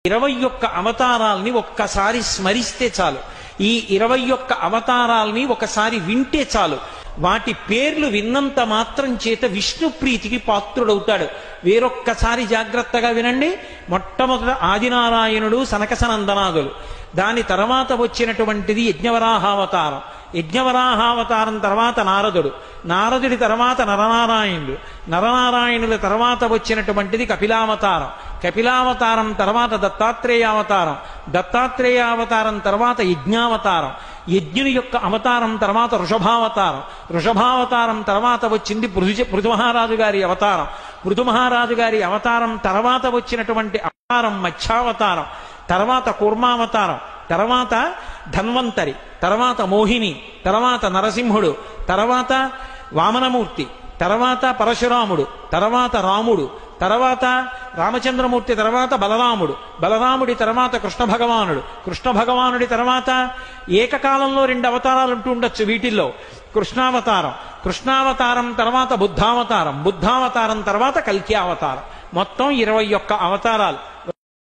21 అవతారాల్ని ఒక్కసారి స్మరిస్తే చాలు. ఈ 21 అవతారాల్ని ఒకసారి వింటే చాలు. వాటి పేర్లు విన్నంత మాత్రం చేత విష్ణు ప్రీతికి పాత్రుడవుతాడు. వేరొక్కసారి జాగ్రత్తగా వినండి. మొట్టమొదట ఆదినారాయణుడు, సనకసనందనాదులు. దాని తర్వాత వచ్చినటువంటిది యజ్ఞవరాహావతారం. యజ్ఞవరాహావతారం తర్వాత నారదుడు. నారదుడి తర్వాత నరనారాయణుడు. నరనారాయణుల తర్వాత వచ్చినటువంటిది కపిలావతారం. కపిలావతారం తర్వాత దత్తాత్రేయావతారం. దత్తాత్రేయావతారం తర్వాత యజ్ఞావతారం. యజ్ఞుని యొక్క అవతారం తర్వాత వృషభావతారం. వృషభావతారం తర్వాత వచ్చింది పృథు గారి అవతారం. పృథు గారి అవతారం తర్వాత వచ్చినటువంటి అవతారం మత్స్యావతారం. తర్వాత కూర్మావతారం. తర్వాత ధన్వంతరి. తర్వాత మోహిని. తర్వాత నరసింహుడు. తర్వాత వామనమూర్తి. తర్వాత పరశురాముడు. తర్వాత రాముడు. తర్వాత రామచంద్రమూర్తి. తర్వాత బలరాముడు. బలరాముడి తర్వాత కృష్ణ భగవానుడు. కృష్ణ భగవానుడి తర్వాత ఏకకాలంలో 2 అవతారాలు ఉంటూ ఉండొచ్చు వీటిల్లో. కృష్ణావతారం. కృష్ణావతారం తర్వాత బుద్ధావతారం. బుద్ధావతారం తర్వాత కల్కి అవతారం. మొత్తం 21 అవతారాలు.